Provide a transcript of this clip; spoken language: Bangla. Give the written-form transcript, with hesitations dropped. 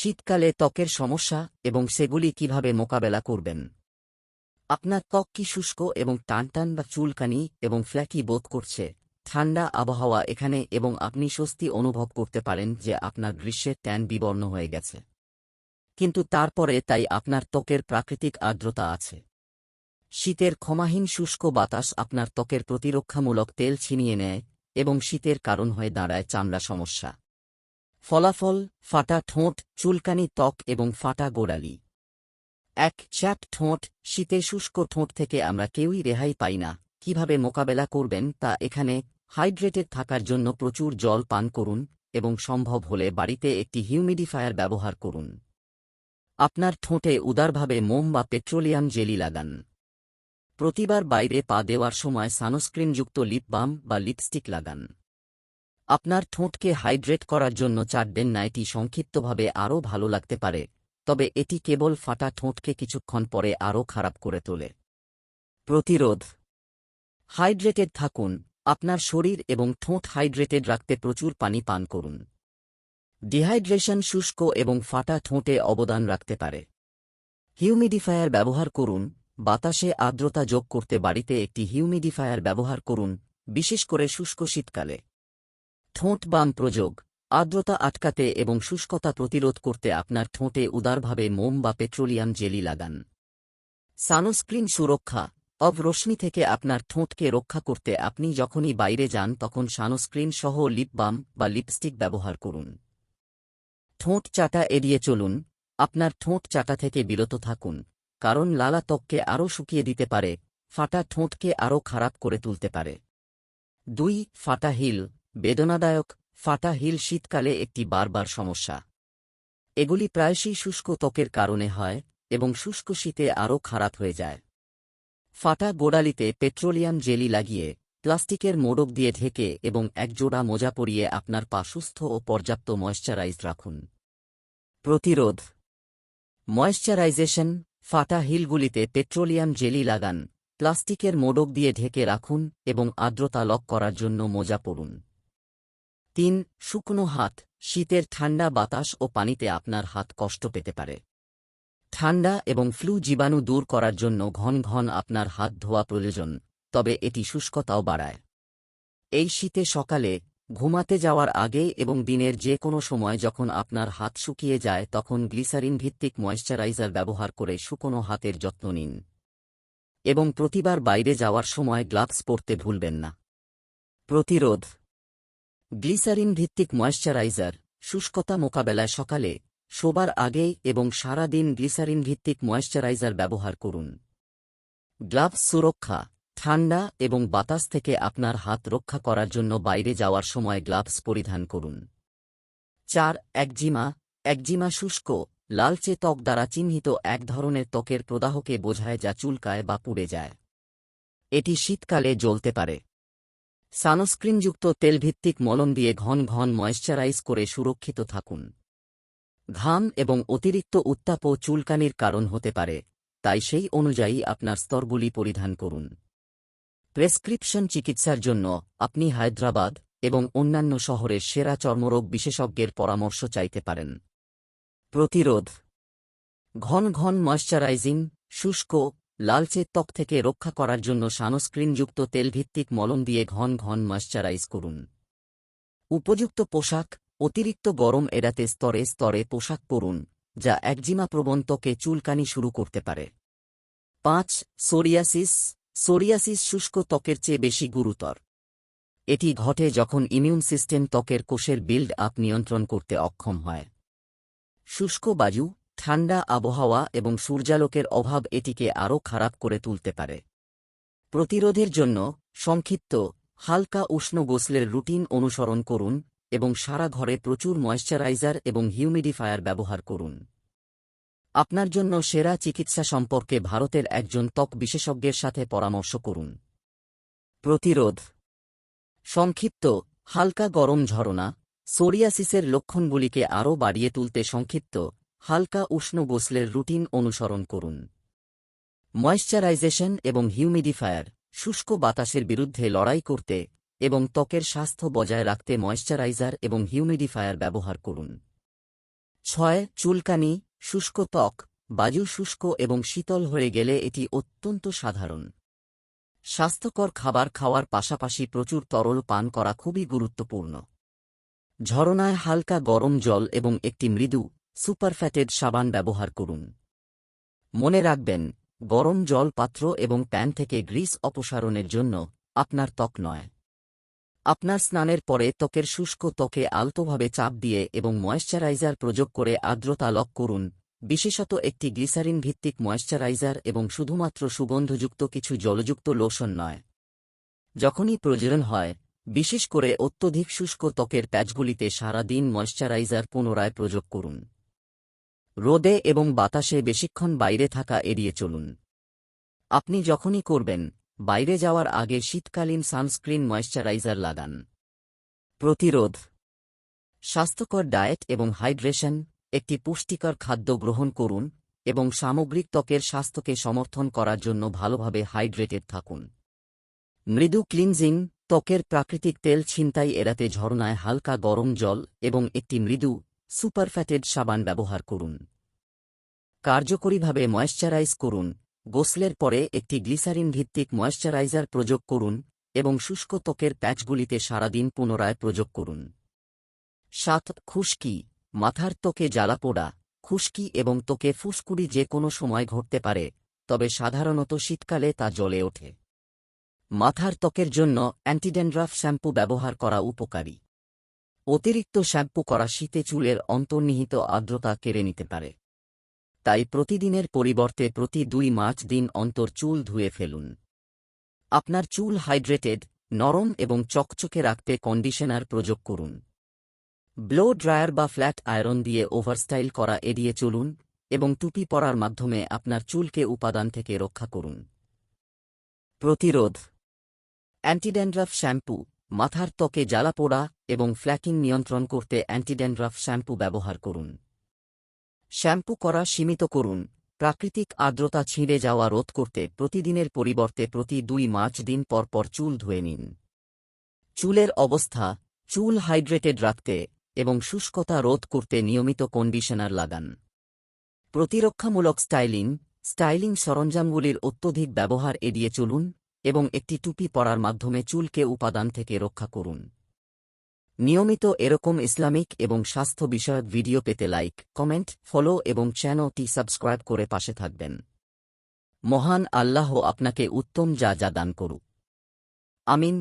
শীতকালে ত্বকের সমস্যা এবং সেগুলি কিভাবে মোকাবেলা করবেন। আপনার ত্বক কি শুষ্ক এবং টানটান বা চুলকানি এবং ফ্ল্যাকি বোধ করছে? ঠান্ডা আবহাওয়া এখানে এবং আপনি স্বস্তি অনুভব করতে পারেন যে আপনার গ্রীষ্মের ট্যান বিবর্ণ হয়ে গেছে, কিন্তু তারপরে তাই আপনার ত্বকের প্রাকৃতিক আর্দ্রতা আছে। শীতের ক্ষমাহীন শুষ্ক বাতাস আপনার ত্বকের প্রতিরক্ষামূলক তেল ছিনিয়ে নেয় এবং শীতের কারণ হয়ে দাঁড়ায় চামড়া সমস্যা। ফলাফল: ফাটা ঠোঁট, চুলকানি ত্বক এবং ফাটা গোড়ালি। চ্যাপ ঠোঁট। শীতে শুষ্ক ঠোঁট থেকে আমরা কেউই রেহাই পাই না। কিভাবে মোকাবেলা করবেন তা এখানে। হাইড্রেটেড থাকার জন্য প্রচুর জল পান করুন এবং সম্ভব হলে বাড়িতে একটি হিউমিডিফায়ার ব্যবহার করুন। আপনার ঠোঁটে উদারভাবে মোম বা পেট্রোলিয়াম জেলি লাগান। প্রতিবার বাইরে পা দেওয়ার সময় সানস্ক্রিনযুক্ত লিপ বাম বা লিপস্টিক লাগান। আপনার ঠোঁটকে হাইড্রেট করার জন্য চাটবেন না। এটি সংক্ষিপ্তভাবে আরও ভালো লাগতে পারে, তবে এটি কেবল ফাটা ঠোঁটকে কিছুক্ষণ পরে আরও খারাপ করে তোলে। প্রতিরোধ: হাইড্রেটেড থাকুন। আপনার শরীর এবং ঠোঁট হাইড্রেটেড রাখতে প্রচুর পানি পান করুন। ডিহাইড্রেশন শুষ্ক এবং ফাটা ঠোঁটে অবদান রাখতে পারে। হিউমিডিফায়ার ব্যবহার করুন। বাতাসে আর্দ্রতা যোগ করতে বাড়িতে একটি হিউমিডিফায়ার ব্যবহার করুন, বিশেষ করে শুষ্ক শীতকালে। ঠোঁট বাম প্রয়োগ: আর্দ্রতা আটকাতে এবং শুষ্কতা প্রতিরোধ করতে আপনার ঠোঁটে উদারভাবে মোম বা পেট্রোলিয়াম জেলি লাগান। সানস্ক্রিন সুরক্ষা: রশ্মি থেকে আপনার ঠোঁটকে রক্ষা করতে আপনি যখনই বাইরে যান তখন সানস্ক্রিন সহ লিপ বাম বা লিপস্টিক ব্যবহার করুন। ঠোঁট চাটা এড়িয়ে চলুন। আপনার ঠোঁট চাটা থেকে বিরত থাকুন, কারণ লালা ত্বককে আরও শুকিয়ে দিতে পারে, ফাটা ঠোঁটকে আরও খারাপ করে তুলতে পারে। ফাটা হিল। বেদনাদায়ক ফাটা হিল শীতকালে একটি বারবার সমস্যা। এগুলি প্রায়শই শুষ্ক ত্বকের কারণে হয় এবং শুষ্ক শীতে আরও খারাপ হয়ে যায়। ফাটা গোড়ালিতে পেট্রোলিয়াম জেলি লাগিয়ে, প্লাস্টিকের মোড়ক দিয়ে ঢেকে এবং একজোড়া মোজা পরিয়ে আপনার পা সুস্থ ও পর্যাপ্ত ময়েশ্চারাইজড রাখুন। প্রতিরোধ: ময়েশ্চারাইজেশন: ফাটা হিলগুলিতে পেট্রোলিয়াম জেলি লাগান, প্লাস্টিকের মোড়ক দিয়ে ঢেকে রাখুন এবং আর্দ্রতা লক করার জন্য মোজা পরুন। শুকনো হাত। শীতের ঠান্ডা বাতাস ও পানিতে আপনার হাত কষ্ট পেতে পারে। ঠান্ডা এবং ফ্লু জীবাণু দূর করার জন্য ঘন ঘন আপনার হাত ধোয়া প্রয়োজন, তবে এটি শুষ্কতাও বাড়ায়। এই শীতে সকালে, ঘুমাতে যাওয়ার আগে এবং দিনের যে কোনো সময় যখন আপনার হাত শুকিয়ে যায় তখন গ্লিসারিন ভিত্তিক ময়েশ্চারাইজার ব্যবহার করে শুকনো হাতের যত্ন নিন। এবং প্রতিবার বাইরে যাওয়ার সময় গ্লাভস পরতে ভুলবেন না। প্রতিরোধ: গ্লিসারিন ভিত্তিক ময়েশ্চারাইজার শুষ্কতা মোকাবেলায় সকালে, শোবার আগে এবং সারা দিন গ্লিসারিন ভিত্তিক ময়েশ্চারাইজার ব্যবহার করুন। গ্লাভস সুরক্ষা: ঠান্ডা এবং বাতাস থেকে আপনার হাত রক্ষা করার জন্য বাইরে যাওয়ার সময় গ্লাভস পরিধান করুন। একজিমা। একজিমা শুষ্ক, লালচে ত্বক দ্বারা চিহ্নিত এক ধরনের ত্বকের প্রদাহকে বোঝায় যা চুলকায় বা পুড়ে যায়। এটি শীতকালে জ্বলতে পারে। সানস্ক্রিনযুক্ত তেলভিত্তিক মলম দিয়ে ঘন ঘন ময়েশ্চারাইজ করে সুরক্ষিত থাকুন। ঘাম এবং অতিরিক্ত উত্তাপও চুলকানির কারণ হতে পারে, তাই সেই অনুযায়ী আপনার স্তরগুলি পরিধান করুন। প্রেসক্রিপশন চিকিৎসার জন্য আপনি হায়দ্রাবাদ এবং অন্যান্য শহরের সেরা চর্মরোগ বিশেষজ্ঞের পরামর্শ চাইতে পারেন। প্রতিরোধ: ঘন ঘন ময়েশ্চারাইজিং, শুষ্ক, লালচে ত্বক থেকে রক্ষা করার জন্য সানস্ক্রিনযুক্ত তেলভিত্তিক মলম দিয়ে ঘন ঘন ময়েশ্চারাইজ করুন। উপযুক্ত পোশাক: অতিরিক্ত গরম এড়াতে স্তরে স্তরে পোশাক পরুন, যা একজিমা প্রবণ ত্বকে চুলকানি শুরু করতে পারে। সোরিয়াসিস। সোরিয়াসিস শুষ্ক ত্বকের চেয়ে বেশি গুরুতর। এটি ঘটে যখন ইমিউন সিস্টেম ত্বকের কোষের বিল্ড আপ নিয়ন্ত্রণ করতে অক্ষম হয়। শুষ্ক বায়ু, ঠান্ডা আবহাওয়া এবং সূর্যালোকের অভাব এটিকে আরও খারাপ করে তুলতে পারে। প্রতিরোধের জন্য সংক্ষিপ্ত, হালকা উষ্ণ গোসলের রুটিন অনুসরণ করুন এবং সারা ঘরে প্রচুর ময়েশ্চারাইজার এবং হিউমিডিফায়ার ব্যবহার করুন। আপনার জন্য সেরা চিকিৎসা সম্পর্কে ভারতের একজন ত্বক বিশেষজ্ঞের সাথে পরামর্শ করুন। প্রতিরোধ: সংক্ষিপ্ত, হালকা গরম ঝরনা। সোরিয়াসিসের লক্ষণগুলিকে আরও বাড়িয়ে তুলতে সংক্ষিপ্ত, হালকা উষ্ণ গোসলের রুটিন অনুসরণ করুন। ময়েশ্চারাইজেশন এবং হিউমিডিফায়ার। শুষ্ক বাতাসের বিরুদ্ধে লড়াই করতে এবং ত্বকের স্বাস্থ্য বজায় রাখতে ময়েশ্চারাইজার এবং হিউমিডিফায়ার ব্যবহার করুন। 6. চুলকানি, শুষ্ক ত্বক, বায়ু শুষ্ক এবং শীতল হয়ে গেলে এটি অত্যন্ত সাধারণ। স্বাস্থ্যকর খাবার খাওয়ার পাশাপাশি প্রচুর তরল পান করা খুবই গুরুত্বপূর্ণ। ঝরনায় হালকা গরম জল এবং একটি মৃদু, সুপারফ্যাটেড সাবান ব্যবহার করুন। মনে রাখবেন, গরম জল পাত্র এবং প্যান থেকে গ্রিস অপসারণের জন্য, আপনার ত্বক নয়। আপনার স্নানের পরে ত্বকের শুষ্ক ত্বকে আলতোভাবে চাপ দিয়ে এবং ময়েশ্চারাইজার প্রয়োগ করে আর্দ্রতা লক করুন, বিশেষত একটি গ্লিসারিন ভিত্তিক ময়েশ্চারাইজার এবং শুধুমাত্র সুগন্ধযুক্ত কিছু জলযুক্ত লোশন নয়। যখনই প্রয়োজন হয়, বিশেষ করে অত্যধিক শুষ্ক ত্বকের প্যাচগুলিতে সারা দিন ময়েশ্চারাইজার পুনরায় প্রয়োগ করুন। রোদে এবং বাতাসে বেশিক্ষণ বাইরে থাকা এড়িয়ে চলুন। আপনি যখনই করবেন, বাইরে যাওয়ার আগে শীতকালীন সানস্ক্রিন ময়েশ্চারাইজার লাগান। প্রতিরোধ, স্বাস্থ্যকর ডায়েট এবং হাইড্রেশন, একটি পুষ্টিকর খাদ্য গ্রহণ করুন এবং সামগ্রিক ত্বকের স্বাস্থ্যকে সমর্থন করার জন্য ভালোভাবে হাইড্রেটেড থাকুন। মৃদু ক্লিনজিং, ত্বকের প্রাকৃতিক তেল ছিনতাই এড়াতে ঝরনায় হালকা গরম জল এবং একটি মৃদু, সুপারফ্যাটেড সাবান ব্যবহার করুন। কার্যকরীভাবে ময়েশ্চারাইজ করুন, গোসলের পরে একটি গ্লিসারিন ভিত্তিক ময়েশ্চারাইজার প্রয়োগ করুন এবং শুষ্ক ত্বকের প্যাচগুলিতে সারাদিন পুনরায় প্রয়োগ করুন। 7. খুশকি, মাথার ত্বকে জ্বালাপোড়া, খুশকি এবং ত্বকে ফুসকুড়ি যে কোনো সময় ঘটতে পারে, তবে সাধারণত শীতকালে তা জ্বলে ওঠে। মাথার ত্বকের জন্য অ্যান্টিড্যান্ড্রাফ শ্যাম্পু ব্যবহার করা উপকারী। অতিরিক্ত শ্যাম্পু করা শীতে চুলের অন্তর্নিহিত আর্দ্রতা কেড়ে নিতে পারে। তাই প্রতিদিনের পরিবর্তে প্রতি 2 দিন অন্তর চুল ধুয়ে ফেলুন। আপনার চুল হাইড্রেটেড, নরম এবং চকচকে রাখতে কন্ডিশনার প্রয়োগ করুন। ব্লো ড্রায়ার বা ফ্ল্যাট আয়রন দিয়ে ওভারস্টাইল করা এড়িয়ে চলুন এবং টুপি পরার মাধ্যমে আপনার চুলকে উপাদান থেকে রক্ষা করুন। প্রতিরোধ, অ্যান্টিড্যান্ড্রাফ শ্যাম্পু, মাথার ত্বকে জ্বালাপোড়া এবং ফ্ল্যাকিং নিয়ন্ত্রণ করতে অ্যান্টিড্যান্ড্রাফ শ্যাম্পু ব্যবহার করুন। শ্যাম্পু করা সীমিত করুন, প্রাকৃতিক আর্দ্রতা ছিঁড়ে যাওয়া রোধ করতে প্রতিদিনের পরিবর্তে প্রতি 2 দিন পর চুল ধুয়ে নিন। চুলের অবস্থা, চুল হাইড্রেটেড রাখতে এবং শুষ্কতা রোধ করতে নিয়মিত কন্ডিশনার লাগান। প্রতিরক্ষামূলক স্টাইলিং সরঞ্জামগুলির অত্যধিক ব্যবহার এড়িয়ে চলুন এবং একটি টুপি পরার মাধ্যমে চুলকে উপাদান থেকে রক্ষা করুন। নিয়মিত এরকম ইসলামিক এবং স্বাস্থ্য বিষয়ক ভিডিও পেতে লাইক, কমেন্ট, ফলো এবং চ্যানেলটি সাবস্ক্রাইব করে পাশে থাকবেন। মহান আল্লাহ আপনাকে উত্তম যা দান করুক। আমিন।